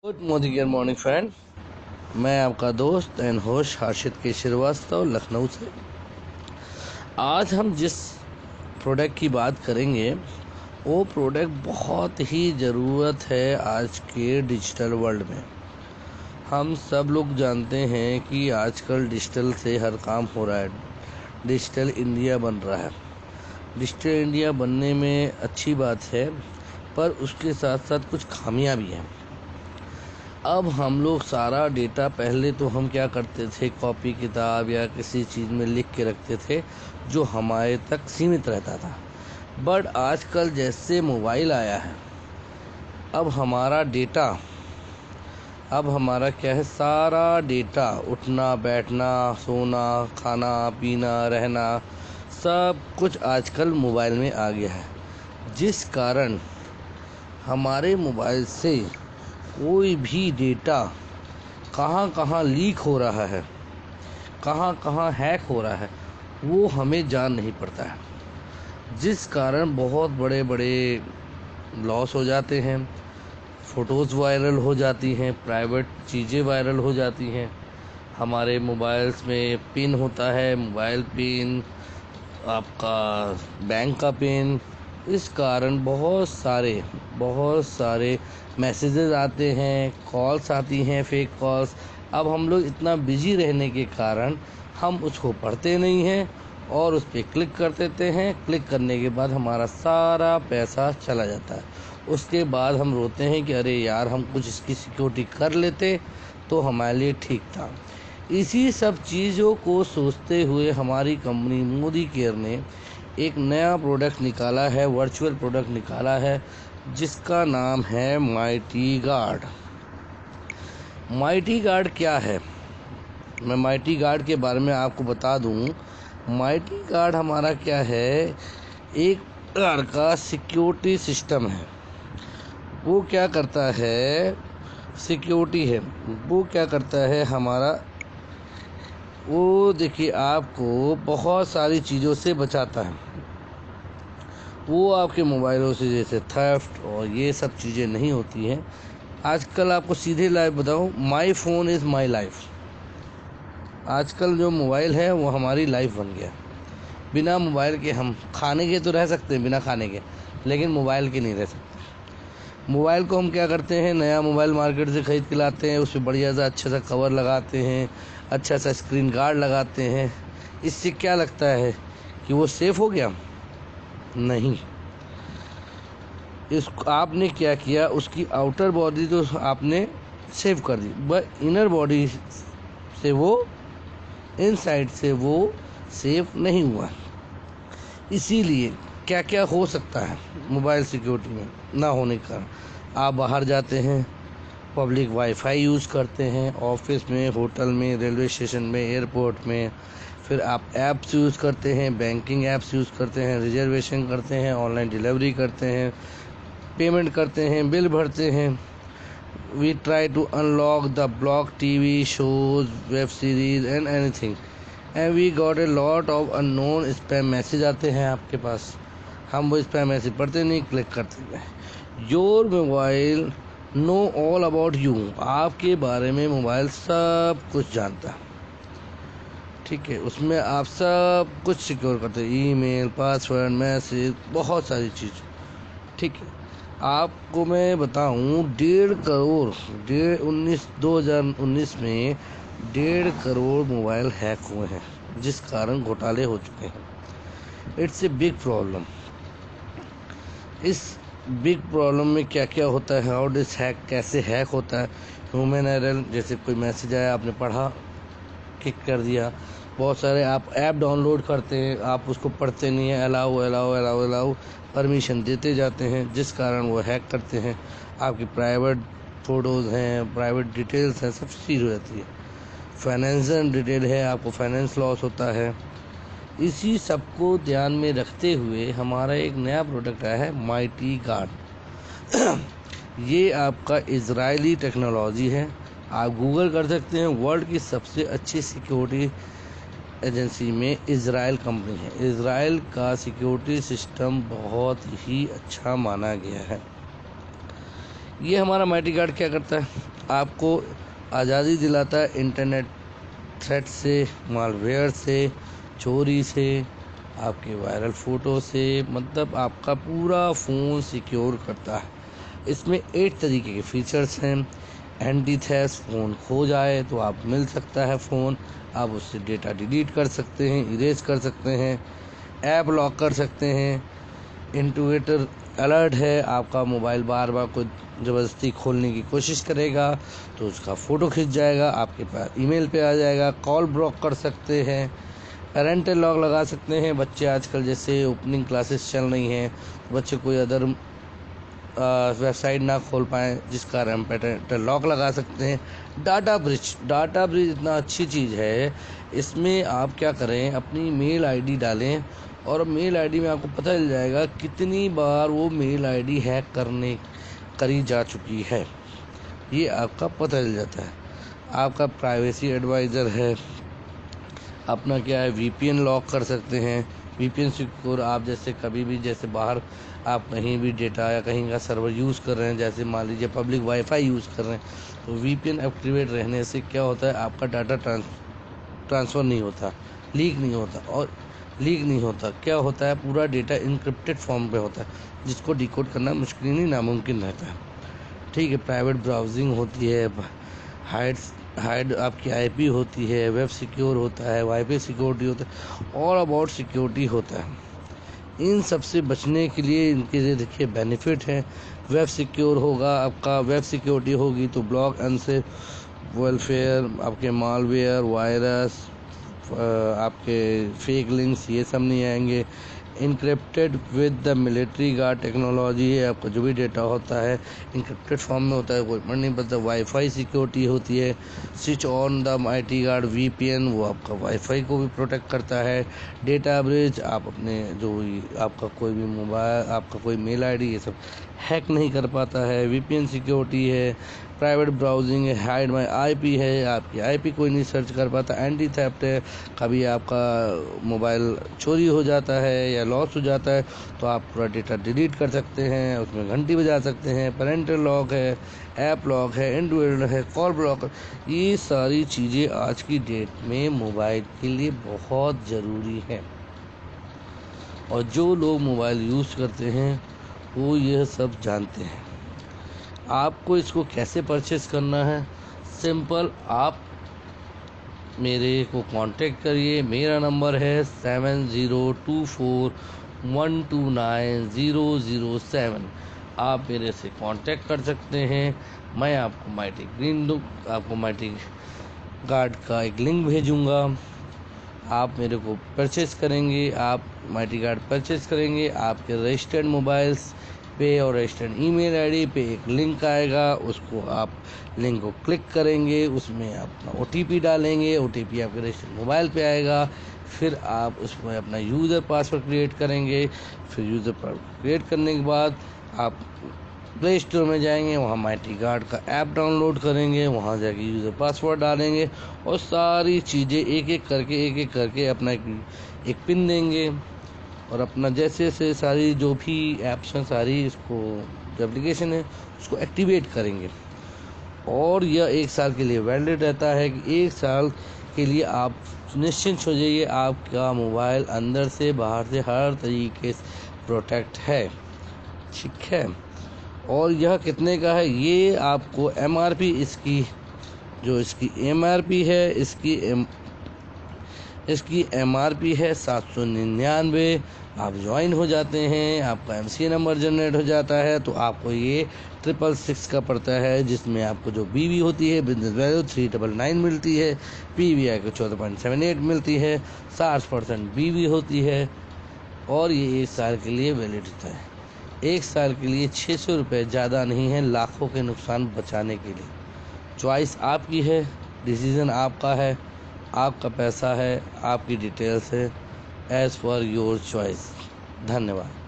Good morning friend. मैं आपका दोस्त एंड होस्ट हर्षित के श्रीवास्तव लखनऊ से। आज हम जिस प्रोडक्ट की बात करेंगे वो प्रोडक्ट बहुत ही ज़रूरत है आज के डिजिटल वर्ल्ड में। हम सब लोग जानते हैं कि आजकल डिजिटल से हर काम हो रहा है, डिजिटल इंडिया बन रहा है। डिजिटल इंडिया बनने में अच्छी बात है, पर उसके साथ साथ कुछ खामियां भी हैं। अब हम लोग सारा डेटा, पहले तो हम क्या करते थे, कॉपी किताब या किसी चीज़ में लिख के रखते थे जो हमारे तक सीमित रहता था। बट आजकल जैसे मोबाइल आया है, अब हमारा क्या है, सारा डेटा, उठना बैठना सोना खाना पीना रहना, सब कुछ आजकल मोबाइल में आ गया है। जिस कारण हमारे मोबाइल से कोई भी डेटा कहाँ कहाँ लीक हो रहा है, कहाँ कहाँ हैक हो रहा है, वो हमें जान नहीं पड़ता है। जिस कारण बहुत बड़े बड़े लॉस हो जाते हैं, फ़ोटोज़ वायरल हो जाती हैं, प्राइवेट चीज़ें वायरल हो जाती हैं। हमारे मोबाइल्स में पिन होता है, मोबाइल पिन, आपका बैंक का पिन। इस कारण बहुत सारे मैसेजेस आते हैं, कॉल्स आती हैं, फेक कॉल्स। अब हम लोग इतना बिजी रहने के कारण हम उसको पढ़ते नहीं हैं और उस पर क्लिक कर देते हैं। क्लिक करने के बाद हमारा सारा पैसा चला जाता है। उसके बाद हम रोते हैं कि अरे यार, हम कुछ इसकी सिक्योरिटी कर लेते तो हमारे लिए ठीक था। इसी सब चीज़ों को सोचते हुए हमारी कंपनी मोदी केयर ने एक नया प्रोडक्ट निकाला है, वर्चुअल प्रोडक्ट निकाला है, जिसका नाम है माइटी गार्ड। माइटी गार्ड क्या है, मैं माइटी गार्ड के बारे में आपको बता दूं। माइटी गार्ड हमारा क्या है, एक प्रकार का सिक्योरिटी सिस्टम है। वो क्या करता है, सिक्योरिटी है, वो क्या करता है हमारा, वो देखिए आपको बहुत सारी चीज़ों से बचाता है। वो आपके मोबाइलों से जैसे थेफ्ट और ये सब चीज़ें नहीं होती हैं। आजकल आपको सीधे लाइव बताऊं, my phone is my life. आजकल जो मोबाइल है वो हमारी लाइफ बन गया। बिना मोबाइल के हम खाने के तो रह सकते हैं, बिना खाने के, लेकिन मोबाइल के नहीं रह सकते। मोबाइल को हम क्या करते हैं, नया मोबाइल मार्केट से ख़रीद के लाते हैं, उस पर बढ़िया सा अच्छा सा कवर लगाते हैं, अच्छा सा स्क्रीन गार्ड लगाते हैं। इससे क्या लगता है कि वो सेफ़ हो गया? नहीं। इस आपने क्या किया, उसकी आउटर बॉडी तो आपने सेव कर दी, बट इनर बॉडी से वो, इनसाइड से वो सेफ नहीं हुआ। इसीलिए क्या क्या हो सकता है मोबाइल सिक्योरिटी में ना होने का कारण, आप बाहर जाते हैं, पब्लिक वाईफाई यूज़ करते हैं, ऑफिस में, होटल में, रेलवे स्टेशन में, एयरपोर्ट में, फिर आप ऐप्स यूज़ करते हैं, बैंकिंग ऐप्स यूज़ करते हैं, रिजर्वेशन करते हैं, ऑनलाइन डिलीवरी करते हैं, पेमेंट करते हैं, बिल भरते हैं। We try to unlock the block TV shows, web series and anything, and we got a lot of unknown spam message आते हैं आपके पास। हम वो स्पैम मैसेज पढ़ते नहीं, क्लिक करते हैं। Your mobile know all about you, आपके बारे में मोबाइल सब कुछ जानता है, ठीक है। उसमें आप सब कुछ सिक्योर करते हैं, ईमेल, पासवर्ड, मैसेज, बहुत सारी चीज़, ठीक है। आपको मैं बताऊं, 2019 में 1.5 करोड़ मोबाइल हैक हुए हैं, जिस कारण घोटाले हो चुके हैं। It's a big problem. इस बिग प्रॉब्लम में क्या क्या होता है, हाउ दिस हैक, कैसे हैक होता है। ह्यूमन एरर, जैसे कोई मैसेज आया, आपने पढ़ा, क्लिक कर दिया। बहुत सारे आप ऐप डाउनलोड करते हैं, आप उसको पढ़ते नहीं हैं, allow allow allow allow permission देते जाते हैं, जिस कारण वो हैक करते हैं। आपकी प्राइवेट फ़ोटोज़ हैं, प्राइवेट डिटेल्स हैं, सब चीज़ हो जाती है। फाइनेंशियल डिटेल है, आपको फाइनेंस लॉस होता है। इसी सबको ध्यान में रखते हुए हमारा एक नया प्रोडक्ट आया है, माइटी गार्ड। ये आपका इजरायली टेक्नोलॉजी है। आप गूगल कर सकते हैं, वर्ल्ड की सबसे अच्छी सिक्योरिटी एजेंसी में इजराइल कंपनी है। इजराइल का सिक्योरिटी सिस्टम बहुत ही अच्छा माना गया है। ये हमारा माइटी गार्ड क्या करता है, आपको आज़ादी दिलाता है इंटरनेट थ्रेट से, मालवेयर से, चोरी से, आपके वायरल फ़ोटो से, मतलब आपका पूरा फ़ोन सिक्योर करता है। इसमें 8 तरीके के फीचर्स हैं। एंटी थेफ्ट, फ़ोन खो जाए तो आप मिल सकता है फ़ोन, आप उससे डेटा डिलीट कर सकते हैं, इरेज कर सकते हैं, ऐप लॉक कर सकते हैं। इंट्रूडर अलर्ट है, आपका मोबाइल बार बार कोई ज़बरदस्ती खोलने की कोशिश करेगा तो उसका फ़ोटो खिंच जाएगा, आपके पास ईमेल पे आ जाएगा। कॉल ब्लॉक कर सकते हैं, पेरेंटल लॉक लगा सकते हैं। बच्चे आजकल जैसे ओपनिंग क्लासेस चल रही हैं, बच्चे कोई अदर वेबसाइट ना खोल पाएँ, जिस कारण हम पेरेंटल लॉक लगा सकते हैं। डाटा ब्रिज इतना अच्छी चीज़ है, इसमें आप क्या करें, अपनी मेल आईडी डालें और मेल आईडी में आपको पता चल जाएगा कितनी बार वो मेल आईडी हैक करी जा चुकी है, ये आपका पता चल जाता है। आपका प्राइवेसी एडवाइज़र है, अपना क्या है, वीपीएन लॉक कर सकते हैं। वीपीएन सिक्योर, आप जैसे कभी भी जैसे बाहर आप कहीं भी डेटा या कहीं का सर्वर यूज़ कर रहे हैं, जैसे मान लीजिए पब्लिक वाईफाई यूज़ कर रहे हैं, तो वीपीएन एक्टिवेट रहने से क्या होता है, आपका डाटा ट्रांसफ़र नहीं होता, लीक नहीं होता। क्या होता है, पूरा डेटा इनक्रिप्टेड फॉर्म पे होता है, जिसको डिकोड करना मुश्किल नहीं नामुमकिन रहता है। ठीक है, प्राइवेट ब्राउजिंग होती है, हाइड आपकी आईपी होती है, वेब सिक्योर होता है, वाईफाई सिक्योरिटी होता है, ऑल अबाउट सिक्योरिटी होता है। इन सब से बचने के लिए इनके देखिए बेनिफिट है। वेब सिक्योर होगा, आपका वेब सिक्योरिटी होगी तो ब्लॉक अनसेफ वेलफेयर, आपके मालवेयर, वायरस, आपके फेक लिंक्स, ये सब नहीं आएंगे। Encrypted with the military guard technology है, आपका जो भी डेटा होता है इनक्रिप्टेड फॉर्म में होता है, कोई पढ़ नहीं पड़ता। वाईफाई सिक्योरिटी होती है, switch on the mighty guard VPN, वो आपका वाईफाई को भी प्रोटेक्ट करता है। डेटा ब्रिज, आप अपने जो आपका कोई भी मोबाइल, आपका कोई मेल आईडी, ये सब हैक नहीं कर पाता है। वीपीएन सिक्योरिटी है, प्राइवेट ब्राउजिंग है, हाइड माई आईपी है, आपकी आईपी कोई नहीं सर्च कर पाता। एंटी थेफ्ट है, कभी आपका मोबाइल चोरी हो जाता है या लॉस हो जाता है तो आप पूरा डेटा डिलीट कर सकते हैं, उसमें घंटी बजा सकते हैं। पेरेंटल लॉक है, ऐप लॉक है, इंडिविजुअल है, कॉल ब्लॉक, ये सारी चीज़ें आज की डेट में मोबाइल के लिए बहुत ज़रूरी है। और जो लोग मोबाइल यूज़ करते हैं वो यह सब जानते हैं। आपको इसको कैसे परचेस करना है, सिंपल, आप मेरे को कांटेक्ट करिए। मेरा नंबर है 7024129007। आप मेरे से कांटेक्ट कर सकते हैं। मैं आपको आपको माइटी गार्ड का एक लिंक भेजूंगा, आप मेरे को परचेस करेंगे, आप माइटी गार्ड परचेस करेंगे, आपके रजिस्टर्ड मोबाइल्स पे और रजिस्टर्ड ईमेल आईडी पे एक लिंक आएगा, उसको आप लिंक को क्लिक करेंगे, उसमें अपना ओटीपी डालेंगे, ओटीपी आपके रजिस्टर्ड मोबाइल पे आएगा, फिर आप उसमें अपना यूज़र पासवर्ड क्रिएट करेंगे। फिर यूज़र पासवर्ड क्रिएट करने के बाद आप प्ले स्टोर में जाएंगे, वहाँ माइटी गार्ड का ऐप डाउनलोड करेंगे, वहाँ जाके यूज़र पासवर्ड डालेंगे और सारी चीज़ें एक एक करके अपना एक पिन देंगे और अपना जैसे सारी जो भी ऐप्स हैं, सारी इसको जो एप्लीकेशन है उसको एक्टिवेट करेंगे। और यह 1 साल के लिए वैलिड रहता है कि 1 साल के लिए आप निश्चिंत हो जाइए, आपका मोबाइल अंदर से बाहर से हर तरीके से प्रोटेक्ट है। ठीक है, और यह कितने का है, ये आपको एमआरपी इसकी एमआरपी है, इसकी एमआरपी है 799। आप ज्वाइन हो जाते हैं, आपका एमसीए नंबर जनरेट हो जाता है तो आपको ये 666 का पड़ता है, जिसमें आपको जो बीवी होती है बिजनेस वैल्यू 399 मिलती है, पीवीआई को 14.78 मिलती है, 60% बीवी होती है और ये 1 साल के लिए वैलिड होता है। 1 साल के लिए 600 रुपये ज़्यादा नहीं है, लाखों के नुकसान बचाने के लिए। चॉइस आपकी है, डिसीज़न आपका है, आपका पैसा है, आपकी डिटेल्स है, एज़ पर योर चॉइस। धन्यवाद।